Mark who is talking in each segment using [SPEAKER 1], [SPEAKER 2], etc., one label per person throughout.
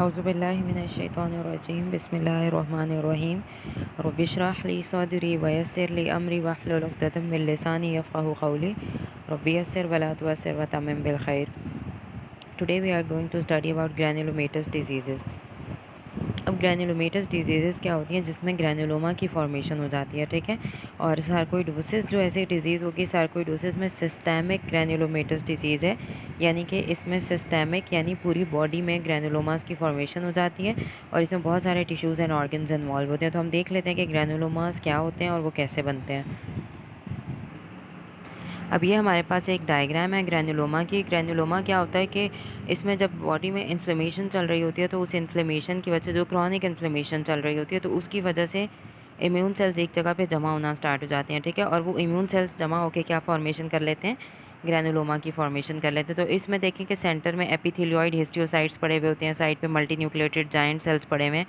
[SPEAKER 1] औज़ुबिल्लाहिमिनश्शैतानिर्रजीम बिस्मिल्लाहिर्रहमानिर्रहीम रब्बिश्रह ली सदरी वयस्सिर ली अमरी वहलुल उक़दतम मिन लिसानी यफ़क़हू क़ौली रब्बी यस्सिर वला तुअस्सिर वतम्मिम बिल खैर। Today we are going to study about granulomatous diseases. अब ग्रैनुलोमेटस डिजीज़ेज़ क्या होती हैं जिसमें ग्रैनुलोमा की फॉर्मेशन हो जाती है, ठीक है। और सार्कोइडोसिस जो ऐसी डिज़ीज़ होगी, सार्कोइडोसिस में सिस्टेमिक ग्रैनुलोमेटस डिज़ीज़ है, यानी कि इसमें सिस्टेमिक यानी पूरी बॉडी में ग्रैनुलोमास की फॉर्मेशन हो जाती है और इसमें बहुत सारे टिश्यूज़ एंड ऑर्गन्स इन्वॉल्व होते हैं। तो हम देख लेते हैं कि ग्रैनुलोमास क्या होते हैं और वो कैसे बनते हैं। अब ये हमारे पास एक डायग्राम है ग्रैनुलोमा की। ग्रैनुलोमा क्या होता है कि इसमें जब बॉडी में इन्फ्लेमेशन चल रही होती है तो उस इन्फ्लेमेशन की वजह से, जो क्रॉनिक इन्फ्लेमेशन चल रही होती है, तो उसकी वजह से इम्यून सेल्स एक जगह पे जमा होना स्टार्ट हो जाते हैं, ठीक है। और वो इम्यून सेल्स जमा होकर क्या फॉर्मेशन कर लेते हैं, ग्रैनुलोमा की फॉर्मेशन कर लेते हैं। तो इसमें देखें कि सेंटर में एपिथेलियोइड हिस्टियोसाइट्स पड़े हुए होते हैं, साइड पे मल्टी न्यूक्लिएटेड जायंट सेल्स पड़े हुए हैं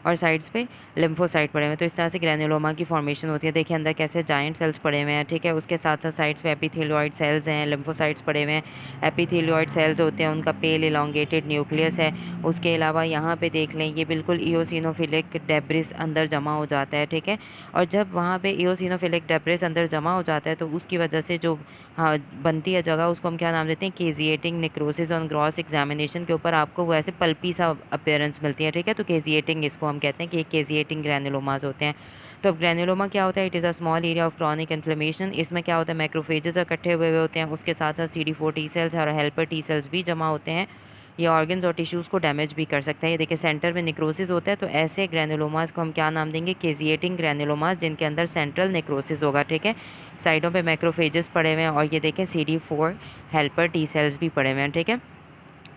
[SPEAKER 1] और साइड्स पे लिम्फोसाइट पड़े हुए हैं। तो इस तरह से ग्रैनुलोमा की फॉर्मेशन होती है। देखिए अंदर कैसे जायंट सेल्स पड़े हुए हैं, ठीक है। उसके साथ साथ साइड्स पे एपिथेलियोइड सेल्स हैं, लिम्फोसाइट्स पड़े हुए हैं। एपिथेलियोइड सेल्स होते हैं, उनका पेल इलोंगेटेड न्यूक्लियस है। उसके अलावा यहाँ पे देख लें, ये बिल्कुल इओसिनोफिलिक डेब्रिस अंदर जमा हो जाता है, ठीक है। और जब वहाँ पे इओसिनोफिलिक डेब्रिस अंदर जमा हो जाता है तो उसकी वजह से जो बनती है जगह, उसको हम क्या नाम देते हैं, caseating necrosis. On gross examination के ऊपर आपको वो ऐसे पल्पी सा अपीयरेंस मिलती है, ठीक है। तो केजिएटिंग इसको हम कहते हैं कि केजिएटिंग ग्रैनुलोमास होते हैं। तो अब ग्रैनुलोमा क्या होता है, it is a small area of chronic inflammation. इसमें क्या होता है, मैक्रोफेजेस इकट्ठे हुए होते हैं, उसके साथ साथ CD4 टी सेल्स और हेल्पर टी सेल्स भी जमा होते हैं। ये ऑर्गन्स और टिश्यूज़ को डैमेज भी कर सकता है। ये देखिए सेंटर में नेक्रोसिस होता है, तो ऐसे ग्रैनुलोमास को हम क्या नाम देंगे, केजिएटिंग ग्रैनुलोमास, जिनके अंदर सेंट्रल नेक्रोसिस होगा, ठीक है। साइडों पे मैक्रोफेजेस पड़े हुए हैं और ये देखें CD4 हेल्पर टी सेल्स भी पड़े हुए हैं, ठीक है।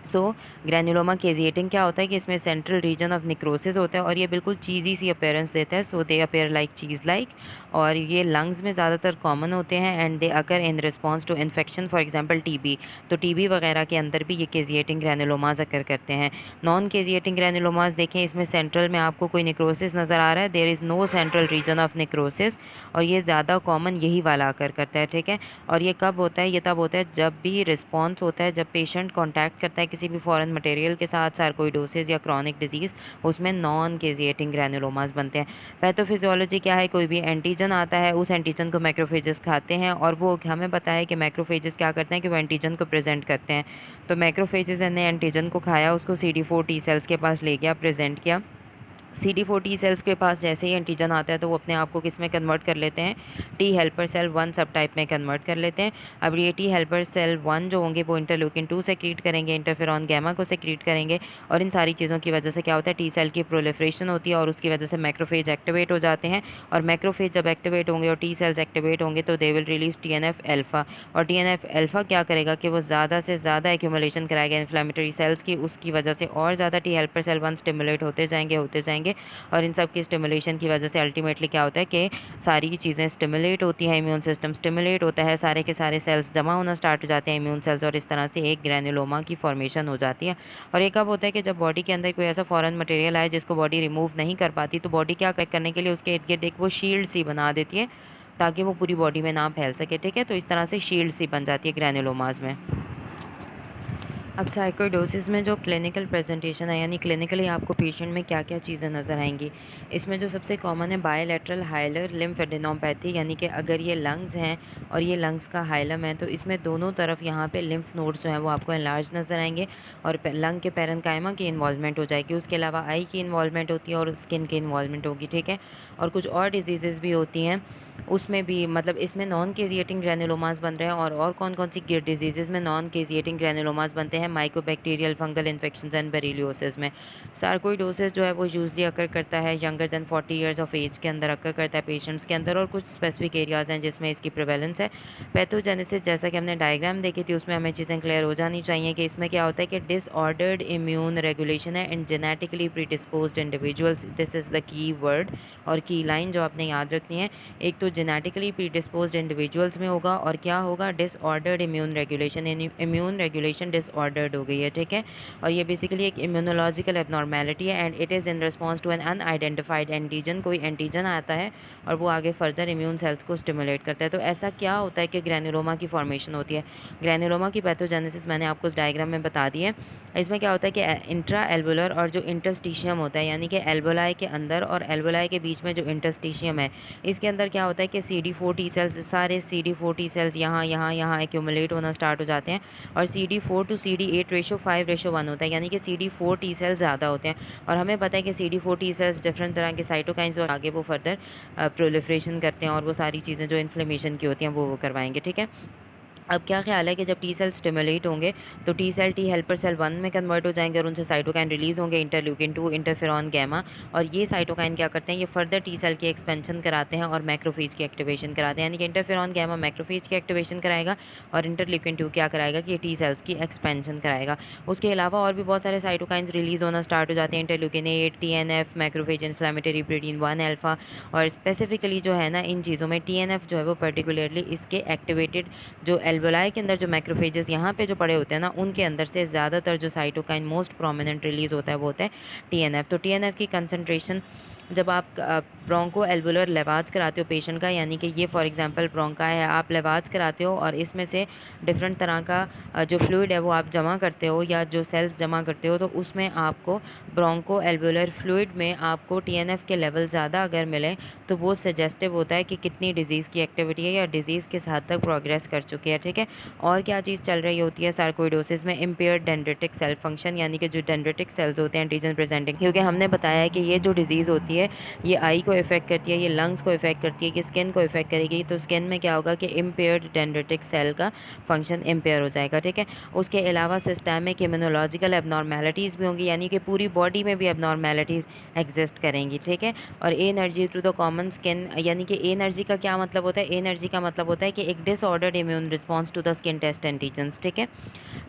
[SPEAKER 1] सो ग्रैनुलोमा केजिएटिंग क्या होता है कि इसमें सेंट्रल रीजन ऑफ निक्रोसिस होता है और ये बिल्कुल चीज़ी सी अपीयरेंस देता है। So they appear like cheese like, और ये लंग्स में ज़्यादातर कॉमन होते हैं and they occur in response to infection, for example TB। तो TB वगैरह के अंदर भी ये केजिएटिंग ग्रैनुलोमास अकर करते हैं। नॉन केजिएटिंग ग्रैनुलोमास देखें, इसमें सेंट्रल में आपको कोई निक्रोसिस नज़र आ रहा है, there is no central region of necrosis, और ये ज़्यादा कॉमन यही वाला अकर करता है, ठीक है। और ये कब होता है, ये तब होता है जब भी रिस्पॉन्स होता है, जब पेशेंट कॉन्टैक्ट करता है किसी भी फॉरेन मटेरियल के साथ, सार्कोइडोसिस या क्रॉनिक डिजीज़, उसमें नॉन केजिएटिंग ग्रैनुलोमास बनते हैं। पैथोफिजियोलॉजी क्या है, कोई भी एंटीजन आता है, उस एंटीजन को मैक्रोफेजेस खाते हैं और वो हमें पता है कि मैक्रोफेजेस क्या करते हैं कि वो एंटीजन को प्रेजेंट करते हैं। तो मैक्रोफेजेस ने एंटीजन को खाया, उसको CD4 टी सेल्स के पास ले गया, प्रेजेंट किया। CD4 टी सेल्स के पास जैसे ही एंटीजन आता है तो वो अपने आप को किस में कन्वर्ट कर लेते हैं, T हेल्पर सेल 1 सब टाइप में कन्वर्ट कर लेते हैं। अब ये T हेल्पर सेल 1 जो होंगे वो इंटरल्यूकिन 2 सेक्रीट करेंगे, इंटरफेरॉन गामा को सेक्रीट करेंगे, और इन सारी चीज़ों की वजह से क्या होता है, T सेल की प्रोलिफरेशन होती है और उसकी वजह से मैक्रोफेज एक्टिवेट हो जाते हैं। और मैक्रोफेज जब एक्टिवेट होंगे और T सेल्स एक्टिवेट होंगे तो they will release TNF alpha, और TNF अल्फा क्या करेगा कि वो ज़्यादा से ज़्यादा एक्यूमुलेशन कराएगा इन्फ्लेमेटरी सेल्स की, उसकी वजह से और ज़्यादा T हेल्पर सेल 1 स्टिमुलेट होते जाएंगे। और इन सब की स्टिमुलेशन की वजह से अल्टीमेटली क्या होता है कि सारी चीज़ें स्टिमुलेट होती हैं, इम्यून सिस्टम स्टिमुलेट होता है, सारे के सारे सेल्स जमा होना स्टार्ट हो जाते हैं, इम्यून सेल्स, और इस तरह से एक ग्रैनुलोमा की फॉर्मेशन हो जाती है। और ये कब होता है कि जब बॉडी के अंदर कोई ऐसा फॉरेन मटेरियल आए जिसको बॉडी रिमूव नहीं कर पाती, तो बॉडी क्या करने के लिए उसके इर्द गिर्द एक वो शील्ड सी बना देती है ताकि वो पूरी बॉडी में ना फैल सके, ठीक है। तो इस तरह से शील्ड सी बन जाती है ग्रैनुलोमास में। अब सार्कोइडोसिस में जो क्लिनिकल प्रेजेंटेशन है, यानी क्लिनिकली आपको पेशेंट में क्या क्या चीज़ें नज़र आएंगी, इसमें जो सबसे कॉमन है बायलैटरल हाइलर लिम्फेडेनोपैथी, यानी कि अगर ये लंग्स हैं और ये लंग्स का हाइलम है तो इसमें दोनों तरफ यहाँ पे लिम्फ नोड्स जो हैं वो आपको एनलार्ज नज़र आएंगे और लंग के पैरेन्काइमा की इन्वॉल्वमेंट हो जाएगी। उसके अलावा आई की इन्वॉल्वमेंट होती है और स्किन की इन्वॉल्वमेंट होगी, ठीक है। और कुछ और डिजीज़ भी होती हैं, उसमें भी मतलब इसमें नॉन केजिएटिंग ग्रैनुलोमास बन रहे हैं। और कौन सी डिजीज़ में नॉन केजिएटिंग ग्रैनुलोमास बनते हैं, mycobacterial fungal infections and berylliosis में। सार्कोइडोसिस जो है वो यूजली अकर करता है younger than 40 years of age के अंदर अकर करता है पेशेंट्स के अंदर, और कुछ स्पेसिफिक एरियाज़ हैं जिसमें इसकी प्रिवेलेंस है। पैथोजेनेसिस जैसा कि हमने डायग्राम देखी थी उसमें हमें चीज़ें क्लियर हो जानी चाहिए कि इसमें क्या होता है कि डिसऑर्डर्ड इम्यून रेगुलेशन है in genetically predisposed individuals, this is the key word और की लाइन जो आपने याद रखनी है। एक तो जो जेनेटिकली प्रीडिस्पोज्ड इंडिविजुअल्स में होगा, और क्या होगा, डिसऑर्डर्ड इम्यून रेगुलेशन, यानी इम्यून रेगुलेशन डिसऑर्डर्ड हो गई है, ठीक है। और ये बेसिकली एक इम्यूनोलॉजिकल एबनॉर्मेलिटी है and it is in response to an unidentified antigen. कोई एंटीजन आता है और वो आगे फर्दर इम्यून सेल्स को स्टिमुलेट करता है। तो ऐसा क्या होता है कि ग्रैन्युलोमा की फॉर्मेशन होती है। ग्रैन्युलोमा की पैथोजेनेसिस मैंने आपको उस डायग्राम में बता दी है। इसमें क्या होता है कि इंट्रा एल्वुलर और जो इंटरस्टिशियम होता है, यानी कि एल्वोलाई के अंदर और एल्वोलाई के बीच में जो इंटरस्टिशियम है, इसके अंदर क्या होता है कि CD4 टी सेल्स, सारे CD4 टी सेल्स यहाँ एक्यूमुलेट होना स्टार्ट हो जाते हैं। और CD4 टू CD8 रेशो 5:1 होता है, यानी कि CD4 टी सेल्स ज़्यादा होते हैं। और हमें पता है कि CD4 टी सेल्स डिफरेंट तरह के साइटोकाइंस और आगे वो फर्दर प्रोलिफरेशन करते हैं और वो सारी चीज़ें जो इन्फ्लेमेशन की होती हैं वो करवाएंगे, ठीक है। अब क्या ख्याल है कि जब टी सेल स्टिमुलेट होंगे तो T cell T helper cell 1 में कन्वर्ट हो जाएंगे और उनसे साइटोकाइन रिलीज़ होंगे, इंटरल्यूकिन 2, इंटरफेरॉन गैमा। और ये साइटोकाइन क्या करते हैं, ये फर्दर टी सेल की एक्सपेंशन कराते हैं और मैक्रोफेज की एक्टिवेशन कराते हैं, यानी कि इंटरफेरॉन गैमा मैक्रोफेज की एक्टिवेशन कराएगा और इंटरल्यूकिन 2 क्या कराएगा कि ये टी सेल्स की एक्सपेंशन कराएगा। उसके अलावा और भी बहुत सारे साइटोकाइंस रिलीज़ होना स्टार्ट हो जाते हैं, interleukin 8, TNF, macrophage inflammatory protein 1 alpha. और स्पेसिफिकली जो है ना, इन चीज़ों में TNF जो है वो पर्टिकुलरली इसके एक्टिवेटेड जो एल्वोलाई के अंदर जो मैक्रोफेजेस यहाँ पे जो पड़े होते हैं ना, उनके अंदर से ज़्यादातर जो साइटोकाइन मोस्ट प्रोमिनेंट रिलीज़ होता है वो होता है TNF। तो TNF की कंसनट्रेशन जब आप ब्रोंको एल्वुलर लेवाज कराते हो पेशेंट का, यानी कि ये फॉर एग्जांपल ब्रोंका है, आप लेवाज कराते हो और इसमें से डिफरेंट तरह का जो फ्लूइड है वो आप जमा करते हो या जो सेल्स जमा करते हो, तो उसमें आपको ब्रोंको एल्वुलर फ्लूइड में आपको TNF के लेवल ज़्यादा अगर मिले तो वो सजेस्टिव होता है कि कितनी डिज़ीज़ की एक्टिविटी है या डिज़ीज़ किस हद तक प्रोग्रेस कर चुकी है, ठीक है। और क्या चीज़ चल रही होती है सार्कोइडोसिस में, इम्पेयर्ड डेंड्रिटिक सेल फंक्शन, यानी कि जो डेंड्रिटिक सेल्स होते हैं एंटीजन प्रेजेंटिंग, क्योंकि हमने बताया है कि ये जो डिज़ीज़ होती है ये आई को इफेक्ट करती है, ये लंग्स को इफेक्ट करती है, कि स्किन को इफेक्ट करेगी। तो स्किन में क्या होगा कि इम्पेयर्ड डेंड्रिटिक सेल का फंक्शन इम्पेयर हो जाएगा, ठीक है। उसके अलावा सिस्टमिक इम्यूनोलॉजिकल एबनॉर्मेलिटीज़ भी होंगी, यानी कि पूरी बॉडी में भी एबनॉर्मेलिटीज़ एग्जिस्ट करेंगी, ठीक है। और energy through the common skin, यानी कि एनर्जी का क्या मतलब होता है, एनर्जी का मतलब होता है कि एक disordered immune response to the skin test antigens, ठीक है।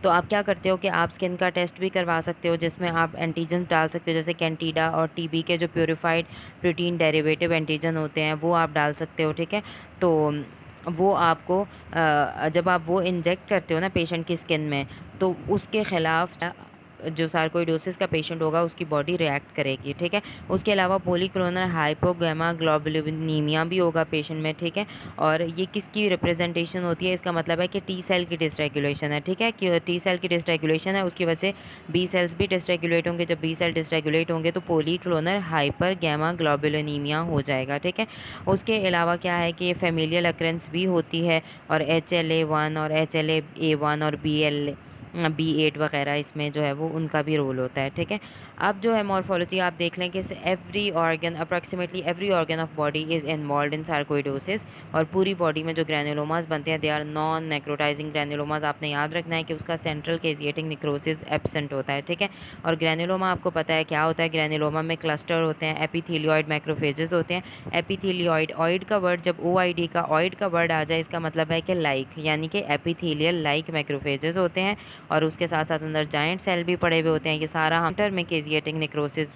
[SPEAKER 1] तो आप क्या करते हो कि आप स्किन का टेस्ट भी करवा सकते हो जिसमें आप एंटीजन डाल सकते हो, जैसे कैंटीडा और TB के जो प्योरीफाइड प्रोटीन डेरिवेटिव एंटीजन होते हैं वो आप डाल सकते हो, ठीक है। तो वो आपको जब आप वो इंजेक्ट करते हो ना पेशेंट की स्किन में, तो उसके ख़िलाफ़ जो सार्कोइडोसिस का पेशेंट होगा उसकी बॉडी रिएक्ट करेगी, ठीक है। उसके अलावा पॉलीक्लोनल हाइपोगैमाग्लोबुलिनीमिया भी होगा पेशेंट में, ठीक है। और ये किसकी रिप्रेजेंटेशन होती है, इसका मतलब है कि टी सेल की डिसरेगुलेशन है, ठीक है। कि टी सेल की डिसरेगुलेशन है, उसकी वजह से बी सेल्स भी डिसरेगुलेट होंगे। जब बी सेल डिसरेगुलेट होंगे तो पॉलीक्लोनल हाइपर गैमा ग्लोबुलिनीमिया हो जाएगा, ठीक है। उसके अलावा क्या है कि ये फेमिलियल अक्रेंस भी होती है और HLA1 और HLA-A1 और B8 वगैरह इसमें जो है वो उनका भी रोल होता है, ठीक है। अब जो है मॉर्फोलॉजी आप देख लें कि every organ, approximately every organ of body is involve in sarcoidosis. और पूरी बॉडी में जो ग्रैन्युलोमास बनते हैं दे आर नॉन नेक्रोटाइजिंग ग्रैन्युलोमास। आपने याद रखना है कि उसका सेंट्रल केसिएटिंग नेक्रोसिस एब्सेंट होता है, ठीक है। और ग्रैन्युलोमा आपको पता है क्या होता है, ग्रैन्युलोमा में क्लस्टर होते हैं, एपिथेलियोइड मैक्रोफेजेस होते हैं। एपिथेलियोइड, ऑइड का वर्ड जब OID का ऑइड का वर्ड आ जाए इसका मतलब है कि लाइक, यानी कि एपिथेलियल लाइक मैक्रोफेजेस होते हैं। और उसके साथ साथ अंदर जाइंट सेल भी पड़े हुए होते हैं। ये सारा हंटर में केसिएटिक नेक्रोसिस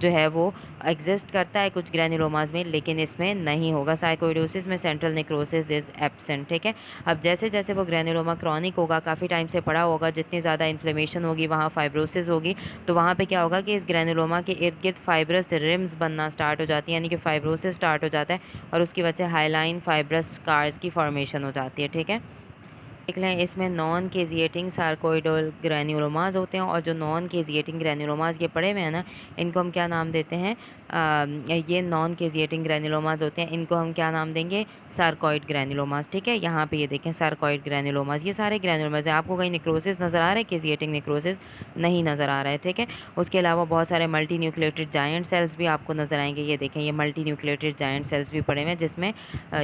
[SPEAKER 1] जो है वो एग्जिस्ट करता है कुछ ग्रैन्युलोमास में, लेकिन इसमें नहीं होगा। सार्कोइडोसिस में सेंट्रल नेक्रोसिस इज़ एब्सेंट, ठीक है। अब जैसे जैसे वो ग्रैन्युलोमा क्रॉनिक होगा, काफ़ी टाइम से पड़ा होगा, जितनी ज़्यादा इन्फ्लेमेशन होगी वहाँ फाइब्रोसिस होगी, तो वहाँ पे क्या होगा कि इस ग्रैन्युलोमा के इर्द गिर्द फाइब्रस रिम्स बनना स्टार्ट हो जाती है, यानी कि फाइब्रोसिस स्टार्ट हो जाता है और उसकी वजह से हाईलाइन फाइब्रस स्कार्स की फॉर्मेशन हो जाती है, ठीक है। देख लें इसमें नॉन केजिएटिंग सार्कोइडल ग्रैन्युलोमास होते हैं, और जो नॉन केजिएटिंग ग्रैन्युलोमास ये पड़े हुए हैं ना, इनको हम क्या नाम देते हैं, ये नॉन केजिएटिंग ग्रैन्युलोमास होते हैं, इनको हम क्या नाम देंगे, सार्कोइड ग्रैन्युलोमास, ठीक है। यहाँ पे ये देखें सार्कोइड ग्रैन्युलोमास, ये सारे ग्रैन्युलोमास हैं। आपको कहीं नेक्रोसिस नज़र आ रहा है, केजिएटिंग नेक्रोसिस नहीं नज़र आ रहा है, ठीक है। उसके अलावा बहुत सारे मल्टी न्यूक्लिएटेड जायंट सेल्स भी आपको नज़र आएंगे। ये देखें ये मल्टी न्यूक्लिएटेड जायंट सेल्स भी पड़े हुए हैं, जिसमें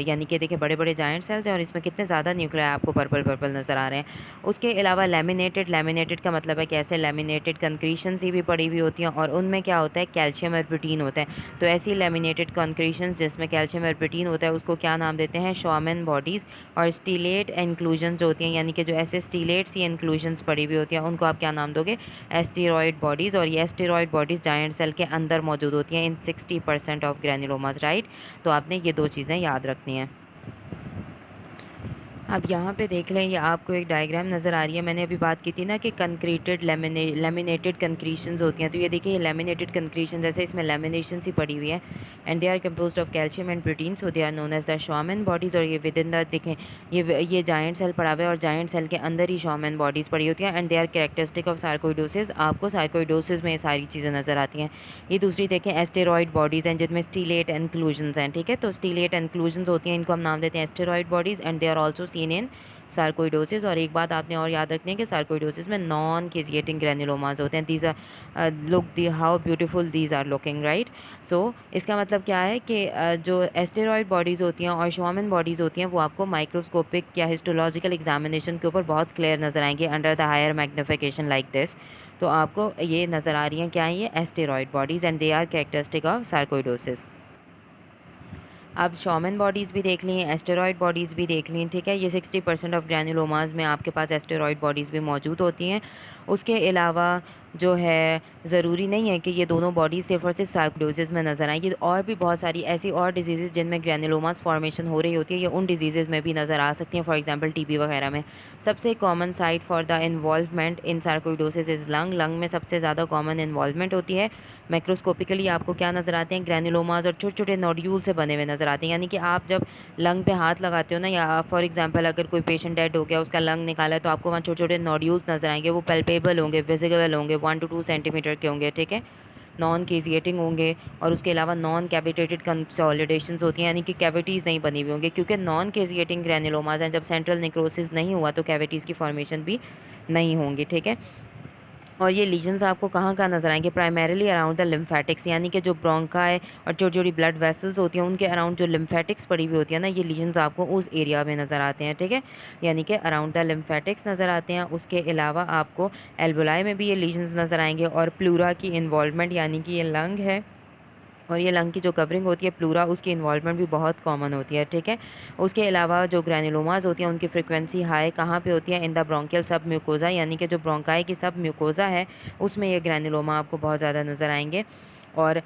[SPEAKER 1] यानी कि देखिए बड़े बड़े जायंट सेल्स हैं और इसमें कितने ज़्यादा न्यूक्लियाई आपको पर्पल पर्पल नज़र आ रहे हैं। उसके अलावा लैमिनेटेड, लैमिनेटेड का मतलब है कि ऐसे लैमिनेटेड कंक्रीशन सी भी पड़ी हुई होती हैं और उनमें क्या होता है, कैल्शियम और प्रोटीन होता है। तो ऐसी लैमिनेटेड कंक्रीशंस जिसमें कैल्शियम और प्रोटीन होता है उसको क्या नाम देते हैं, शॉमन बॉडीज़। और स्टीलेट इंक्लूजन जो होती हैं, यानी कि जो ऐसे स्टीलेट सी इंक्लूजन्स पड़ी हुई होती हैं, उनको आप क्या नाम दोगे, एस्टेरॉयड बॉडीज़। और ये एस्टेरॉयड बॉडीज़ जायंट सेल के अंदर मौजूद होती हैं इन 60% ऑफ ग्रैन्युलोमास, राइट। तो आपने ये 2 चीज़ें याद रखनी हैं। अब यहाँ पे देख लें, ये आपको एक डायग्राम नज़र आ रही है। मैंने अभी बात की थी ना कि कंक्रीटेड लैमिनेटेड कंक्रीशंस होती हैं। तो ये देखिए, ये लैमिनेटेड कंक्रीशन, जैसे इसमें लैमिनेशन सी पड़ी हुई है, and they are composed of calcium and protein, so they are known as the Schaumann bodies. और ये विद इन द देखें, ये जायंट सेल पड़ा हुआ है और जायंट सेल के अंदर ही शॉमन बॉडीज़ पड़ी होती हैं, and they are characteristic of sarcoidosis. आपको सार्कोइडोसिस में ये सारी चीज़ें नज़र आती हैं। ये दूसरी देखें, एस्टेरॉयड बॉडीज़ हैं जिनमें स्टीलेट इंक्लूजन्स हैं, ठीक है। तो स्टीलेट इंक्लूजन्स होती हैं, इनको हम नाम देते हैं asteroid bodies, and they are also seen in sarcoidosis. और एक बात आपने और याद रखनी है कि सार्कोइडोसिस में नॉन केजिएटिंग ग्रैन्युलोमास होते हैं। These are look the how beautiful these are looking, right. So इसका मतलब क्या है कि जो एस्टेरॉयड बॉडीज़ होती हैं और शॉमन बॉडीज़ होती हैं वो आपको माइक्रोस्कोपिक या हिस्टोलॉजिकल एग्जामिनेशन के ऊपर बहुत क्लियर नज़र आएंगे under the higher magnification like this. तो आपको ये नज़र आ रही हैं क्या है, ये asteroid bodies, and they are characteristic of sarcoidosis. अब शॉमन बॉडीज़ भी देख ली, एस्टेरॉयड बॉडीज़ भी देख ली, ठीक है। ये 60% ऑफ ग्रैन्युलोमास में आपके पास एस्टेरॉयड बॉडीज़ भी मौजूद होती हैं। उसके अलावा जो है, ज़रूरी नहीं है कि ये दोनों बॉडीज़ सिर्फ और सिर्फ सार्कोइडोसिस में नज़र आएँ। ये और भी बहुत सारी ऐसी और डिजीज़ जिनमें ग्रैन्युलोमास फॉर्मेशन हो रही होती है, ये उन डिजीज़ में भी नज़र आ सकती हैं। फॉर एग्जांपल टीबी वगैरह में सबसे common site for the involvement in sarcoidosis is lung. Lung में सबसे ज़्यादा कॉमन इन्वॉल्वमेंट होती है। मैक्रोस्कोपिकली आपको क्या नज़र आते हैं, ग्रैन्युलोमास और छोटे छोटे नोड्यूल से बने हुए नज़र आते हैं। यानी कि आप जब लंग पे हाथ लगाते हो ना, या फॉर एग्जांपल अगर कोई पेशेंट डेड हो गया, उसका लंग निकाला है, तो आपको वहाँ छोटे छोटे नोड्यूल्स नज़र आएंगे। वो पल्पेबल होंगे, विजिबल होंगे, 1 to 2 सेंटीमीटर के होंगे, ठीक है। नॉन केजिएटिंग होंगे, और उसके अलावा नॉन कैविटेटेड कंसोलिडेशंस होती हैं, यानी कि कैविटीज़ नहीं बनी हुई होंगी, क्योंकि नॉन केजिएटिंग ग्रैन्युलोमास हैं। जब सेंट्रल नेक्रोसिस नहीं हुआ तो कैविटीज़ की फॉर्मेशन भी नहीं होंगी, ठीक है। और ये लीजन्स आपको कहाँ नज़र आएंगे, प्राइमरीली अराउंड द लिम्फेटिक्स, यानी कि जो ब्रोंकाई और छोटी छोटी ब्लड वेसल्स होती हैं उनके अराउंड जो लिम्फेटिक्स पड़ी हुई होती है ना, ये लीजन्स आपको उस एरिया में नज़र आते हैं, ठीक है। यानी कि अराउंड द लिम्फेटिक्स नज़र आते हैं। उसके अलावा आपको एल्बुलाई में भी ये लीजन्स नज़र आएंगे, और प्लूरा की इन्वॉल्वमेंट, यानी कि ये लंग है और ये लंग की जो कवरिंग होती है प्लूरा, उसकी इन्वॉल्वमेंट भी बहुत कॉमन होती है, ठीक है। उसके अलावा जो ग्रैन्युलोमास होती हैं उनकी फ्रिक्वेंसी हाई कहाँ पे होती है, इन द ब्रोंकियल सब म्यूकोजा, यानी कि जो ब्रोंकाई की सब म्यूकोजा है उसमें ये ग्रैन्युलोमा आपको बहुत ज़्यादा नज़र आएंगे। और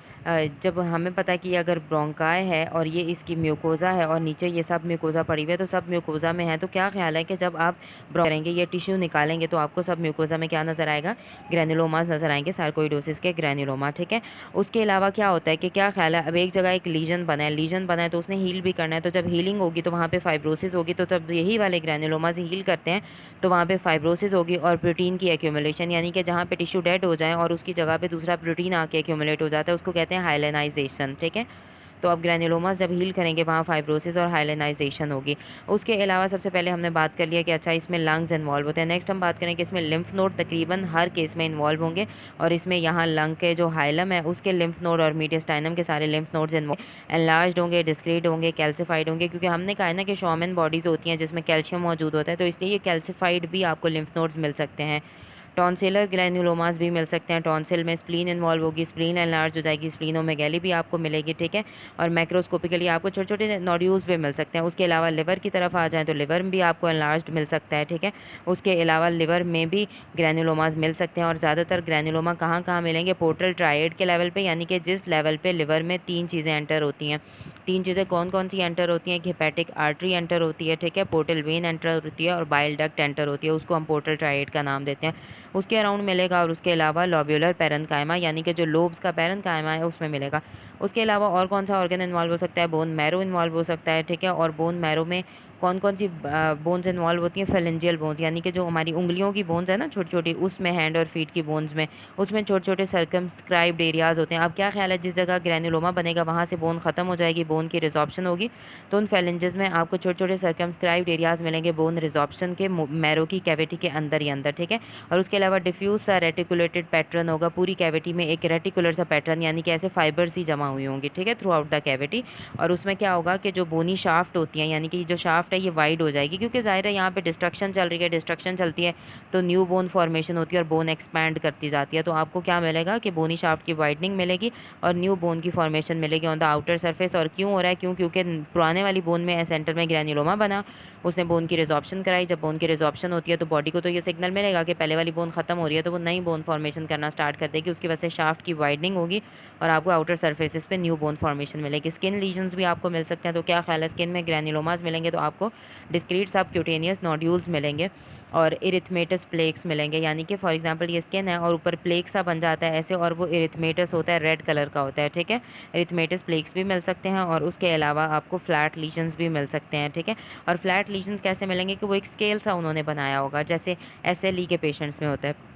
[SPEAKER 1] जब हमें पता है कि अगर ब्रोंकाई है और ये इसकी म्यूकोज़ा है और नीचे ये सब म्यूकोज़ा पड़ी हुई है, तो सब म्यूकोज़ा में है, तो क्या ख्याल है कि जब आप करेंगे, ये टिश्यू निकालेंगे, तो आपको सब म्यूकोज़ा में क्या नज़र आएगा, ग्रैन्युलोमास नज़र आएंगे, सार्कोइडोसिस के ग्रैन्युलोमा, ठीक है। उसके अलावा क्या होता है कि क्या ख्याल है, अब एक जगह एक लीजन बना है तो उसने हील भी करना है, तो जब हीलिंग होगी तो वहाँ पे फाइब्रोसिस होगी, तो तब यही वाले ग्रैन्युलोमास हील करते हैं, तो वहाँ पे फाइब्रोसिस होगी और प्रोटीन की एक्यूमुलेशन, यानी कि जहाँ पे टिश्यू डेड हो जाए और उसकी जगह पे दूसरा प्रोटीन आके एक्यूमुलेट हो जाता है, उसको कहते हैं हाइलेनाइजेशन, ठीक है। तो अब ग्रैन्युलोमास जब हील करेंगे वहाँ फाइब्रोसिस और हाइलेनाइजेशन होगी। उसके अलावा सबसे पहले हमने बात कर लिया कि अच्छा इसमें लंग्स इन्वॉल्व होते हैं। नेक्स्ट हम बात करें कि इसमें लिम्फ नोड तकरीबन हर केस में इन्वॉल्व होंगे, और इसमें यहाँ लंग के जो हाइलम है उसके लिम्फ नोड और मीडियस्टाइनम के सारे लिम्फ नोड्स इन्वॉल्व एनलार्ज्ड होंगे, डिस्क्रीट होंगे, कैल्सिफाइड होंगे, क्योंकि हमने कहा है ना कि शॉमन बॉडीज़ होती हैं जिसमें कैल्शियम मौजूद होता है, तो इसलिए ये कैल्सिफाइड भी आपको लिम्फ नोड्स मिल सकते हैं। टॉन्सिलर ग्रैन्युलोमास भी मिल सकते हैं। टॉन्सिल में स्प्लीन इन्वॉल्व होगी, स्प्लीन एनलार्ज हो जाएगी, स्प्लीनोमेगैली भी आपको मिलेगी, ठीक है। और माइक्रोस्कोपिकली आपको छोटे छोटे नोड्यूल्स भी मिल सकते हैं। उसके अलावा लिवर की तरफ आ जाएँ तो लिवर में भी आपको एनलार्ज मिल सकता है, ठीक है। उसके अलावा लिवर में भी ग्रैन्युलोमास मिल सकते हैं, और ज़्यादातर ग्रैन्युलोमा कहाँ मिलेंगे, पोर्टल ट्राइड के लेवल पर, यानी कि जिस लेवल पर लिवर में 3 चीज़ें एंटर होती हैं। 3 चीज़ें कौन कौन सी एंटर होती हैं, एक हेपेटिक आर्टरी एंटर होती है, ठीक है, पोर्टल वेन एंटर होती है, और बाइल डक्ट एंटर होती है, उसको हम पोर्टल ट्राइड का नाम देते हैं, उसके अराउंड मिलेगा। और उसके अलावा लोब्यूलर पेरेन्काइमा, यानी कि जो लोब्स का पेरेन्काइमा है उसमें मिलेगा। उसके अलावा और कौन सा ऑर्गन इन्वॉल्व हो सकता है, बोन मैरो इन्वॉल्व हो सकता है, ठीक है। और बोन मैरो में कौन कौन सी बोन्स इन्वॉल्व होती हैं, फेलेंजियल बोन्स, यानी कि जो हमारी उंगलियों की बोन्स है ना छोटी छोटी, उसमें हैंड और फीट की बोन्स में, उसमें छोटे छोटे सर्कमस्क्राइब्ड एरियाज़ होते हैं। अब क्या ख्याल है, जिस जगह ग्रैन्युलोमा बनेगा वहाँ से बोन ख़त्म हो जाएगी, बोन की रिजॉर्प्शन होगी, तो उन फेलेंजेस में आपको छोटे छोटे सर्कमस्क्राइब्ड एरियाज़ मिलेंगे बोन रिजॉर्प्शन के, मैरो की कैविटी के अंदर ही अंदर, ठीक है। और उसके अलावा डिफ्यूज सा रेटिकुलेटेड पैटर्न होगा, पूरी कैविटी में एक रेटिकुलर सा पैटर्न, यानी कि ऐसे फाइबर्स ही जमा हुई होंगी, ठीक है, थ्रू आउट द कैविटी। और उसमें क्या होगा कि जो बोनी शाफ्ट होती हैं, यानी कि जो शाफ्ट शाफ्ट है ये वाइड हो जाएगी, क्योंकि ज़ाहिर है यहाँ पे डिस्ट्रक्शन चल रही है, डिस्ट्रक्शन चलती है तो न्यू बोन फॉर्मेशन होती है और बोन एक्सपैंड करती जाती है। तो आपको क्या मिलेगा कि बोनी शाफ्ट की वाइडनिंग मिलेगी और न्यू बोन की फॉर्मेशन मिलेगी ऑन द आउटर सरफेस। और क्यों हो रहा है? क्यों? क्योंकि पुराने वाली बोन में सेंटर में ग्रैन्युलोमा बना, उसने बोन की रिजॉर्प्शन कराई। जब बोन की रिजॉर्प्शन होती है तो बॉडी को तो ये सिग्नल मिलेगा कि पहले वाली बोन खत्म हो रही है, तो वो नई बोन फॉर्मेशन करना स्टार्ट कर देगी। उसकी वजह से शाफ्ट की वाइडनिंग होगी और आपको आउटर सर्फेसिस पे न्यू बोन फॉर्मेशन मिलेगी। स्किन लीजन्स भी आपको मिल सकते हैं। तो क्या ख्याल है, स्किन में ग्रैन्युलोमास मिलेंगे तो आपको डिस्क्रीट सब क्यूटेनियस नोड्यूल्स मिलेंगे और इरिथमेटस प्लेक्स मिलेंगे। यानी कि फॉर एग्जांपल ये स्किन है और ऊपर प्लेक सा बन जाता है ऐसे, और वो इरिथमेटस होता है, रेड कलर का होता है, ठीक है। इरिथमेटस प्लेक्स भी मिल सकते हैं और उसके अलावा आपको फ्लैट लीजन्स भी मिल सकते हैं, ठीक है। और फ्लैट लीजन्स कैसे मिलेंगे कि वो एक स्केल सा उन्होंने बनाया होगा, जैसे SLE के पेशेंट्स में होता है।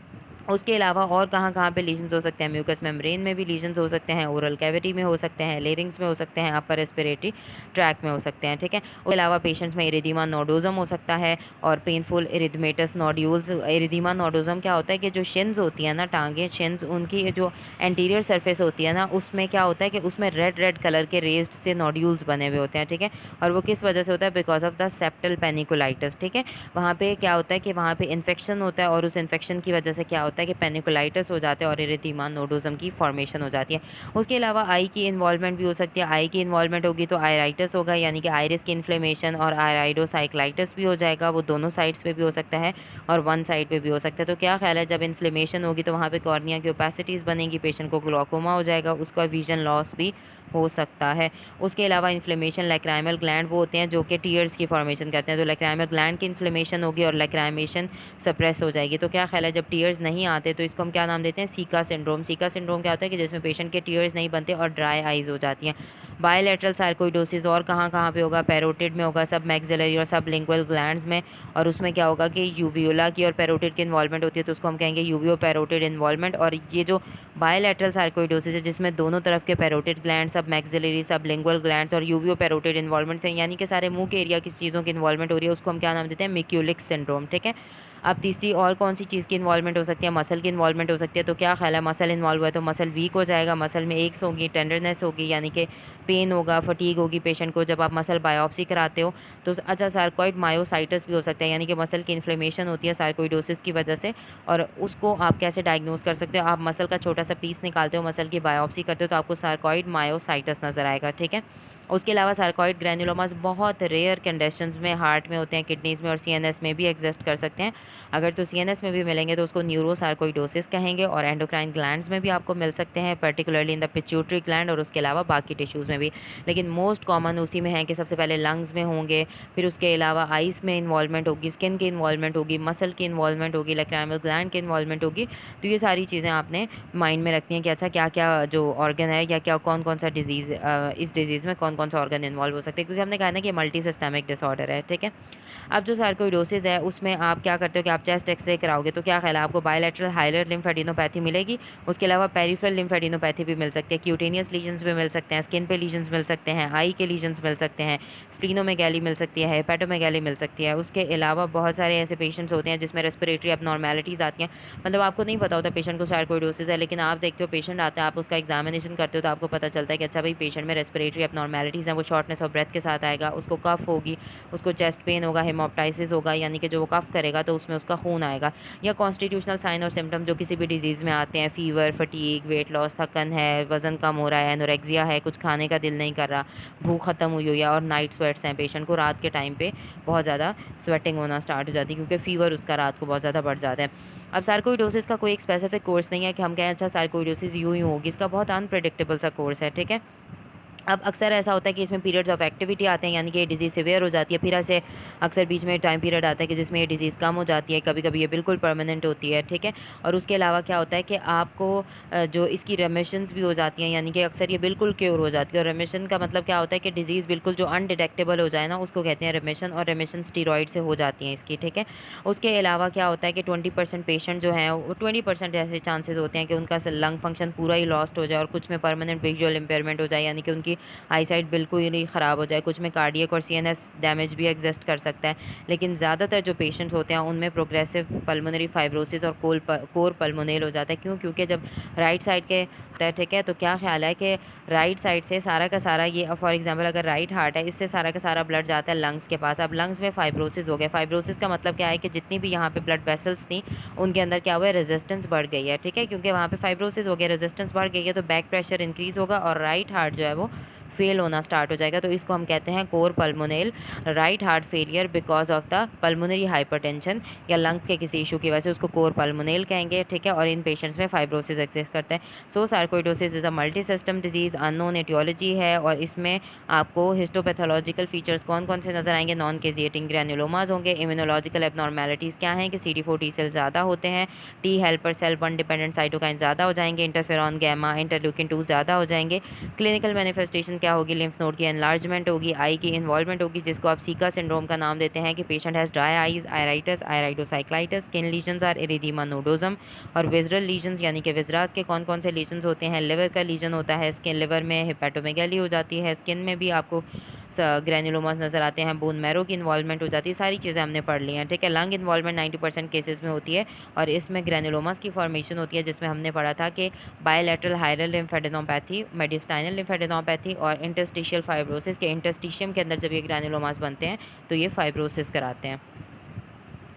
[SPEAKER 1] उसके अलावा और कहाँ-कहाँ पे लीजन्स हो सकते हैं? म्यूकस मेम्ब्रेन में भी लीजन्स हो सकते हैं, ओरल कैविटी में हो सकते हैं, लेरिंग्स में हो सकते हैं, अपर रेस्पिरेटरी ट्रैक में हो सकते हैं, ठीक है। उसके अलावा पेशेंट्स में इरिथीमा नोडोज़म हो सकता है और पेनफुल इरिथमेटस नोड्यूल्स। इरिथीमा नोडोज़म क्या होता है कि जो शिन्स होती है ना, टाँगें, शिन्स, उनकी जो एंटीरियर सरफेस होती है ना, उसमें क्या होता है कि उसमें रेड रेड कलर के रेज़्ड से नोड्यूल्स बने हुए होते हैं, ठीक है। और वो किस वजह से होता है? बिकॉज़ ऑफ द सेप्टल पेनिकुलाइटिस, ठीक है। वहाँ पे क्या होता है कि वहाँ पे इन्फेक्शन होता है और उस इन्फेक्शन की वजह से क्या होता है कि पेनिकुलाइटिस हो जाता है और इरिथीमा नोडोज़म की फॉर्मेशन हो जाती है। उसके अलावा आई की इन्वॉल्वमेंट भी हो सकती है। आई की इन्वॉल्वमेंट होगी तो आयराइटिस होगा, यानी कि आइरिस की इन्फ्लेमेशन, और आयराइडोसाइक्लाइटिस भी हो जाएगा। वो दोनों साइड्स पे भी हो सकता है और वन साइड पे भी हो सकता है। तो क्या ख्याल है, जब इन्फ्लेमेशन होगी तो वहाँ पे कॉर्निया की ओपेसिटीज़ बनेगी, पेशेंट को ग्लॉकोमा हो जाएगा, उसका विजन लॉस भी हो सकता है। उसके अलावा इन्फ्लेमेशन लैक्राइमल ग्लैंड वो होते हैं जो कि टीयर्स की फॉर्मेशन करते हैं, तो लैक्राइमल ग्लैंड की इन्फ्लेमेशन होगी और लैक्राइमेशन सप्रेस हो जाएगी। तो क्या ख्याल है, जब टीयर्स नहीं आते तो इसको हम क्या नाम देते हैं? Caeca syndrome. सीका सिंड्रोम क्या होता है कि जिसमें पेशेंट के टीयर्स नहीं बनते और ड्राई आइज़ हो जाती हैं। बायलैटरल सार्कोइडोसिस और कहाँ-कहाँ पे होगा? पैरोटिड में होगा, सब मैक्सिलरी और सब लिंगुअल ग्लैंड्स में। और उसमें क्या होगा कि यूवियोला की और पैरोटिड की इन्वॉल्वमेंट होती है, तो उसको हम कहेंगे यूवियो पैरोटिड इन्वॉल्वमेंट। और ये जो बायलैटरल सार्कोइडोसिस है जिसमें दोनों तरफ के पैरोटिड ग्लैंड, सब मैक्सिलरी, सब लिंगुअल ग्लैंड्स और यूवियो पैरोटिड इन्वॉल्वमेंट से, यानी कि सारे मुंह के एरिया की चीज़ों की इन्वॉल्वमेंट हो रही है, उसको हम क्या नाम देते हैं? मिक्यूलिक सिंड्रोम, ठीक है। अब तीसरी और कौन सी चीज़ की इन्वॉल्वमेंट हो सकती है? मसल की इन्वॉल्वमेंट हो सकती है। तो क्या ख्याल है, मसल इन्वॉल्व हुआ है तो मसल वीक हो जाएगा, मसल में एक्स होगी, टेंडरनेस होगी, यानी कि पेन होगा, फटीग होगी पेशेंट को। जब आप मसल बायोप्सी कराते हो तो अच्छा, सार्कोइड मायोसाइटिस भी हो सकता है, यानी कि मसल की इन्फ्लेमेशन होती है सार्कोइडोसिस की वजह से। और उसको आप कैसे डायग्नोज कर सकते हो? आप मसल का छोटा सा पीस निकालते हो, मसल की बायोप्सी करते हो, तो आपको सार्कोइड मायोसाइटिस नज़र आएगा, ठीक है। उसके अलावा सार्कोइड ग्रैन्युलोमास बहुत रेयर कंडीशंस में हार्ट में होते हैं, किडनीज़ में और CNS में भी एग्जिस्ट कर सकते हैं। अगर तो CNS में भी मिलेंगे तो उसको न्यूरोसार्कोइडोसिस कहेंगे। और एंडोक्राइन ग्लैंड्स में भी आपको मिल सकते हैं, particularly in the pituitary gland, और उसके अलावा बाकी टिश्यूज़ में भी। लेकिन मोस्ट कॉमन उसी में है कि सबसे पहले लंग्स में होंगे, फिर उसके अलावा आइज़ में इन्वॉल्वमेंट होगी, स्किन की इन्वॉल्वमेंट होगी, मसल की इन्वॉल्वमेंट होगी, लैक्राइमल ग्लैंड की इन्वॉल्वमेंट होगी। तो ये सारी चीज़ें आपने माइंड में रखनी है कि अच्छा क्या क्या जो ऑर्गन है या क्या कौन कौन सा डिजीज़, इस डिजीज़ में कौन कौन सा ऑर्गन इन्वॉल्व हो सकते हैं, क्योंकि हमने कहा ना कि मल्टी सिस्टमिक डिसऑर्डर है, ठीक है। अब जो सार्कोइडोसिस है उसमें आप क्या करते हो कि आप चेस्ट एक्सरे कराओगे तो क्या ख्याल है, आपको बायलैटरल हाइलर लिम्फेडिनोपैथी मिलेगी। उसके अलावा पेरिफेरल लिम्फेडिनोपैथी भी मिल सकती है, क्यूटेनियस लीजन्स भी मिल सकते हैं, स्किन पे लीजन्स मिल सकते हैं, आई के लीजन्स मिल सकते हैं, स्प्लीनोमेगैली मिल सकती है, हेपेटोमेगैली मिल सकती है। उसके अलावा बहुत सारे ऐसे पेशेंट्स होते हैं जिसमें रेस्पिरेटरी एबनॉर्मेलिटीज़ आती हैं, मतलब आपको नहीं पता होता पेशेंट को सार्कोइडोसिस है, लेकिन आप देखते हो पेशेंट आता है, आप उसका एग्जामिनेशन करते हो तो आपको पता चलता है कि अच्छा भाई पेशेंट में रेस्पिरेटरी एबनॉर्मेलिटीज़ हैं, वो शॉर्टनेस ऑफ ब्रेथ के साथ आएगा, उसको कफ होगी, उसको चेस्ट पेन होगा, हेमोप्टाइसिस होगा, यानी कि जो वो कफ करेगा तो उसमें उसका खून आएगा। या कॉन्स्टिट्यूशनल साइन और सिम्टम जो किसी भी डिजीज़ में आते हैं, फीवर, फटीग, वेट लॉस, थकन है, वज़न कम हो रहा है, एनोरेक्सिया है, कुछ खाने का दिल नहीं कर रहा, भूख ख़त्म हुई हुई है, और नाइट स्वेट्स हैं, पेशेंट को रात के टाइम पे बहुत ज़्यादा स्वेटिंग होना स्टार्ट हो जाती है क्योंकि फ़ीवर उसका रात को बहुत ज़्यादा बढ़ जाता है। अब सार्कोइडोसिस का कोई एक स्पेसिफिक कोर्स नहीं है कि हम कहें अच्छा सार्कोइडोसिस यूँ ही होगी, इसका बहुत अनप्रेडिक्टेबल सा कोर्स है, ठीक है। अब अक्सर ऐसा होता है कि इसमें पीरियड्स ऑफ एक्टिविटी आते हैं, यानी कि ये डिज़ीज़ सिवियर हो जाती है, फिर ऐसे अक्सर बीच में टाइम पीरियड आता है कि जिसमें ये डिज़ीज़ कम हो जाती है, कभी-कभी ये बिल्कुल परमानेंट होती है, ठीक है। और उसके अलावा क्या होता है कि आपको जो इसकी रेमिशंस भी हो जाती हैं, यानी कि अक्सर ये बिल्कुल क्योर हो जाती है। और रेमिशन का मतलब क्या होता है कि डिज़ीज़ बिल्कुल जो अनडिटेक्टेबल हो जाए ना, उसको कहते हैं रेमिशन, और रेमिशन स्टीरॉयड से हो जाती हैं इसकी, ठीक है। उसके अलावा क्या होता है कि 20% पेशेंट जो हैं वो 20% ऐसे चांसेस होते हैं कि उनका लंग फंक्शन पूरा ही लॉस्ट हो जाए और कुछ में परमानेंट विजुअल इम्पेयरमेंट हो जाए, यानी कि उनकी आई साइट बिल्कुल ही ख़राब हो जाए, कुछ में कार्डियक और सीएनएस डैमेज भी एग्जिस्ट कर सकता है। लेकिन ज़्यादातर जो पेशेंट्स होते हैं उनमें प्रोग्रेसिव पल्मोनरी फाइब्रोसिस और कोर पल्मोनेल हो जाता है। क्यों? क्योंकि जब राइट साइड के होता है, ठीक है, तो क्या ख्याल है कि राइट साइड से सारा का सारा ये फॉर एग्जांपल अगर राइट हार्ट है, इससे सारा का सारा ब्लड जाता है लंग्स के पास। अब लंग्स में फाइब्रोसिस हो गया। फाइब्रोसिस का मतलब क्या है कि जितनी भी यहाँ पे ब्लड वेसल्स थी उनके अंदर क्या हुआ है, रेजिस्टेंस बढ़ गई है, ठीक है, क्योंकि वहाँ पे फाइब्रोसिस हो गया, रेजिस्टेंस बढ़ गई है, तो बैक प्रेशर इंक्रीज होगा और राइट हार्ट जो है वो फेल होना स्टार्ट हो जाएगा। तो इसको हम कहते हैं core pulmonale right heart failure because of the pulmonary hypertension या लंग्स के किसी इशू की वजह से, उसको कोर पल्मोनेल कहेंगे, ठीक है। और इन पेशेंट्स में फाइब्रोसिस एग्जिस्ट करता है। So sarcoidosis is a multi system disease, unknown aetiology है, और इसमें आपको हिस्टोपैथोलॉजिकल फीचर्स कौन कौन से नजर आएंगे? नॉन केजिएटिंग ग्रैन्युलोमास होंगे। इम्यूनोलॉजिकल एबनॉर्मेलिटीज़ क्या हैं कि CD4 T सेल ज़्यादा होते हैं, T helper cell 1 dependent cytokine ज़्यादा हो जाएंगे, इंटरफेरॉन गैमा इंटरल्यूकिन 2 ज़्यादा हो जाएंगे। क्लिनिकल मैनिफेस्टेशन क्या होगी? लिम्फ नोड की एनलार्जमेंट होगी, आई की इन्वॉल्वमेंट होगी, जिसको आप सीका सिंड्रोम का नाम देते हैं कि patient has dry eyes, iritis, iridocyclitis, skin lesions are erythema nodosum, और विजरल लीजन्स यानी कि विजरास के कौन कौन से लीजन्स होते हैं? लिवर का लीजन होता है, स्किन लिवर में हेपेटोमेगैली हो जाती है, स्किन में भी आपको ग्रैन्युलोमास नज़र आते हैं, बोन मैरो की इन्वॉल्वमेंट हो जाती है। सारी चीज़ें हमने पढ़ ली हैं, ठीक है। लंग इन्वॉल्वमेंट 90% केसेस में होती है, और इसमें ग्रैन्युलोमास की फॉर्मेशन होती है, जिसमें हमने पढ़ा था कि बायलैटरल हायरल लिम्फेडेनोपैथी, मेडिस्टाइनल लिम्फेडेनोपैथी और इंटरस्टिशियल फाइब्रोसिस के इंटरस्टिशियम के अंदर जब ये ग्रैन्युलोमास बनते हैं तो ये फाइब्रोसिस कराते हैं।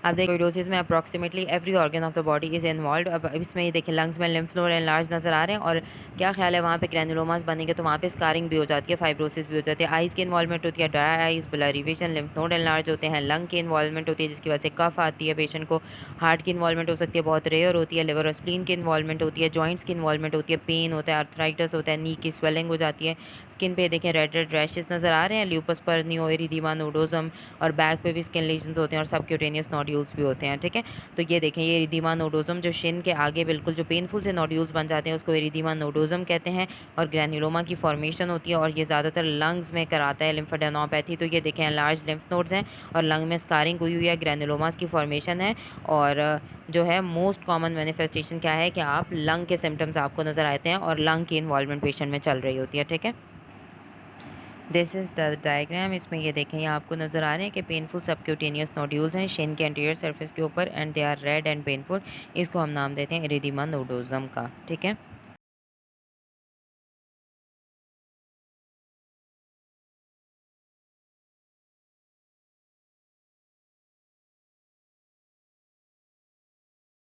[SPEAKER 1] अब देखिए कोइडोसिस में approximately every organ of the body is involve. अब इसमें ये देखिए लंग्स में लिम्फ नोड एनलार्ज नज़र आ रहे हैं, और क्या ख्याल है वहाँ पे ग्रैन्युलोमास बनेंगे तो वहाँ पे स्कारिंग भी हो जाती है, फाइब्रोसिस भी हो जाती है। आइज़ की इन्वॉल्वमेंट होती है, dry eyes, blurry vision, lymph node enlarge होते हैं। लंग की इन्वॉल्वमेंट होती है जिसकी वजह से कफ आती है पेशेंट को। हार्ट की इन्वॉल्वमेंट हो सकती है, बहुत रेयर होती है। लिवर और स्प्लीन की इन्वॉल्वमेंट होती है। जॉइंट्स की इन्वॉल्वमेंट होती है, पेन होता है, आर्थराइटिस होता है, नी की स्वेलिंग हो जाती है। स्किन पे देखें रेड रेड रैशेस नज़र आ रहे हैं, ल्यूपस परनियो, एरिदीमा नोडोजम, और बैक पे भी स्किन लीजन्स होते हैं और सबक्यूटेनियस नोड्यूल्स भी होते हैं, ठीक है। तो ये देखें ये एरिदीमा नोडोजम जो शिन के आगे बिल्कुल जो पेनफुल से नोड्यूल्स बन जाते हैं उसको एरिदीमा नोडोजम कहते हैं, और ग्रैन्युलोमा की फॉर्मेशन होती है, और ये ज़्यादातर लंग्स में कराता है लिम्फेडेनोपैथी। तो ये देखें लार्ज लिम्फ नोड्स हैं और लंग में स्कारिंग हुई हुई है, ग्रैन्युलोमास की फॉर्मेशन है। और जो है मोस्ट कॉमन मैनिफेस्टेशन क्या है कि आप लंग के सिम्टम्स आपको नज़र आते हैं और लंग की इन्वॉल्वमेंट पेशेंट में चल रही होती है, ठीक है। This is the diagram. इसमें ये देखें ये आपको नज़र आ रहे हैं कि पेनफुल सबक्यूटेनियस नोड्यूल्स हैं शिन के एंटीरियर सरफेस के ऊपर, and they are red and painful. इसको हम नाम देते हैं इरिदीमा नोडोजम का, ठीक है।